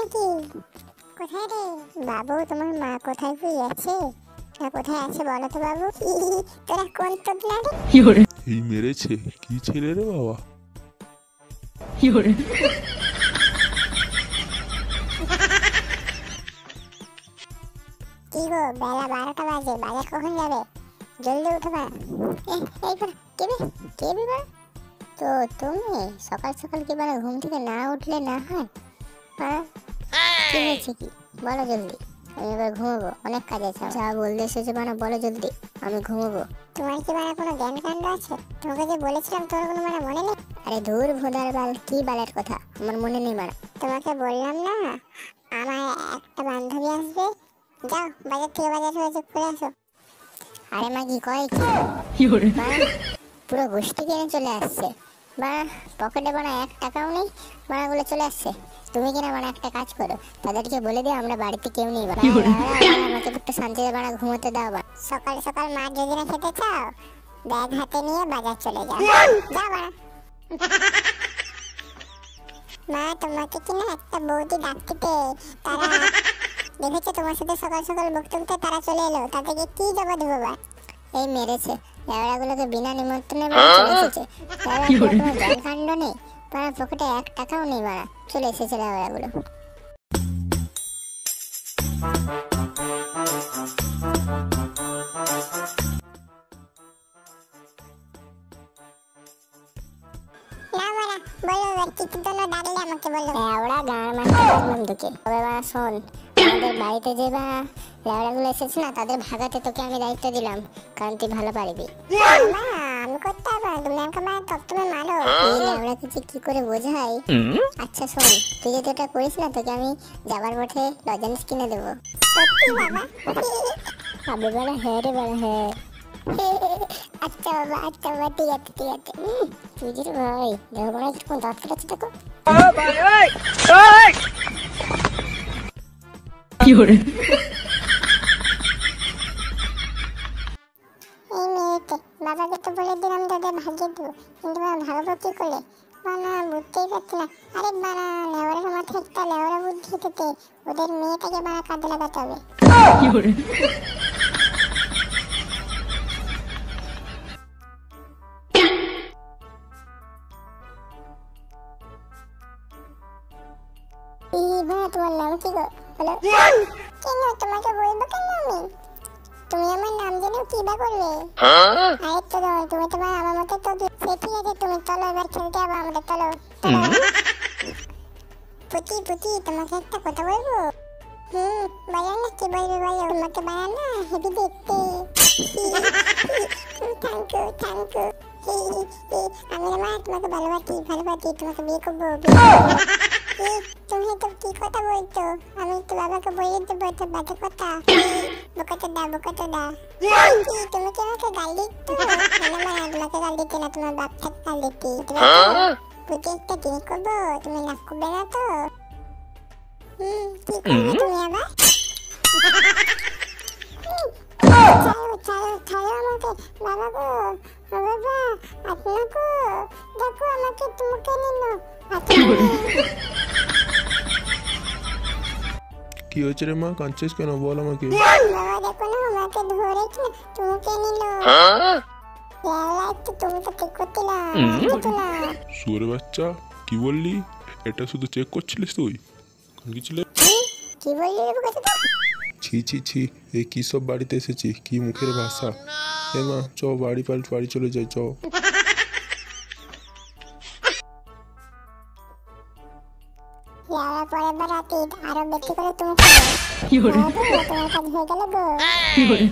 নাকি? কোথায় রে বাবু? তোমার মা কোথায় আছে? না কোথায় আছে বলো তো বাবু। তোরা কোন তোতলা রে? এই মেরেছে কি ছেলে রে বাবা। কি গো বেলা 12টা বাজে, বাজার কখন যাবে? জলদি উঠো না। কে বিবা? তো তুমি সকাল সকাল কি বাড়া ঘুম থেকে না উঠলে না হয়? কি হয়েছে কি বলো জলদি। আমি এবার ঘুমাবো, অনেক কাজ আছে। যা বলতে এসেছে বানা বলো জলদি, আমি ঘুমাবো। তোমার কি বানা কোনো জ্ঞান কাণ্ড আছে? তোমাকে যে বলেছিলাম তোর কোনো মানে মনে নেই? আরে ধুর ভোদার বাল, কি বালের কথা, আমার মনে নেই বানা। তোমাকে বললাম না আমার একটা বান্ধবী আসবে, যাও বাজার থেকে বাজার হয়েছে করে আসো। আরে মা কি কয় কি পুরো গোষ্ঠী কিনে চলে আসছে বানা, পকেটে বানা 1 টাকাও নেই, বানাগুলো চলে আসছে। তুমি কিনা বানা একটা কাজ করো, তাদেরকে বলে দিও আমরা বাড়িতে কেউ নেই বানা, আমাকে একটু শান্তিতে বানা ঘুমোতে দাও বানা। সকাল সকাল মাছ যদি না খেতে চাও ব্যাগ হাতে নিয়ে বাজার চলে যাও, যাও বানা। মা তোমাকে কিনা একটা বৌদি ডাকতে, তারা দেখেছো তোমার সাথে সকাল সকাল বকতে বকতে তারা চলে এলো, তাদেরকে কি জবাব দেবো বা? এই মেরেছে লেওড়াগুলোকে বিনা নিমন্ত্রণে চলে এসেছে। কোনো জ্ঞান কাণ্ড নেই, তার পকেটে 1 টাকাও নেই বাড়া, চলে এসেছে লেওড়াগুলো। বাড়িতে যে লেওড়াগুলো এসেছে না তাদের ভাগাতে তোকে আমি দায়িত্ব দিলাম, কারণ তুই ভালো পারবি। আমি করতে পারবো, তুমি আমাকে সবসময় মারো। এই লেওড়াকে যে কি করে বোঝাই। আচ্ছা শোন, তুই যদি এটা করিস না তোকে আমি যাবার পথে লজেন্স কিনে দেবো। সত্যি বাবা? আবে বলা হ্যাঁ রে বলা হ্যাঁ। আচ্ছা বাবা আচ্ছা বাবা, ঠিক আছে ঠিক আছে। তুই যে ভাই দেখো মনে হচ্ছে কোন দাঁত কাটাচ্ছে দেখো। কি করে এই মেয়েতে বাবাকে তো বলে দিলাম তোদের ভাগিয়ে দেবো, কিন্তু ভাগবো কি করে বানা বুঝতেই পারছি না। আরে বানা লেওড়ার মাথায় একটা লেওড়া বুদ্ধি থেকে ওদের মেয়েটাকে বানা কাজে লাগাতে হবে। কি করে তোমার নাম কি গো? বলো। কেন তোমাকে বলবো কেন আমি? তুমি আমার নাম জেনে কি বা করবে? আরে তো তুমি তোমার আমার মতো তো ঠিক আছে, তুমি চলো এবার খেলতে যাবো আমাদের, চলো। পুচি তোমাকে একটা কথা বলবো। বলো না কি বলবে বলো। তোমাকে বানানা হেভি দেখতে। Thank you. আমি মা তোমাকে ভালোবাসি, তোমাকে বিয়ে করবো। তুমি তো কি কথা বলছো? আমি তো বাবাকে বলে দেবো তো বাজে কথা। বোকাতে দা তুমি কি আমাকে গাল দিচ্ছ? না তোমাকে গাল দিচ্ছি না, তোমার বাচ্চাকে গাল দিচ্ছি। বুঝে একটা জিনিস করবো, তুমি লাভ করবে না তো? কি করবে তুমি আবার? ছাড়ো আমাকে বাবা গো, বাবা আপনাকে দেখো আমাকে তোমাকে নিল। কি হয়েছে রে মা, কাঁদছিস কেন বল আমাকে। বাবা দেখো না আমাকে ধরেছে না, তোমাকে নিল। তুমি তো ঠিক করতে না। শুয়োরের বাচ্চা কি বললি? এটা শুধু চেক করছিলিস তুই? কি ছিল? কি বললি রে কথা? ছি এই কি সব বাড়িতে এসেছি, কি মুখের ভাষা। এ মা চ বাড়ি চলে যাই চ। পরের বার রাতে আরো বেশি করে তুমি খাবে। কি করে তোমার কাজ হয়ে গেল গো। কি করে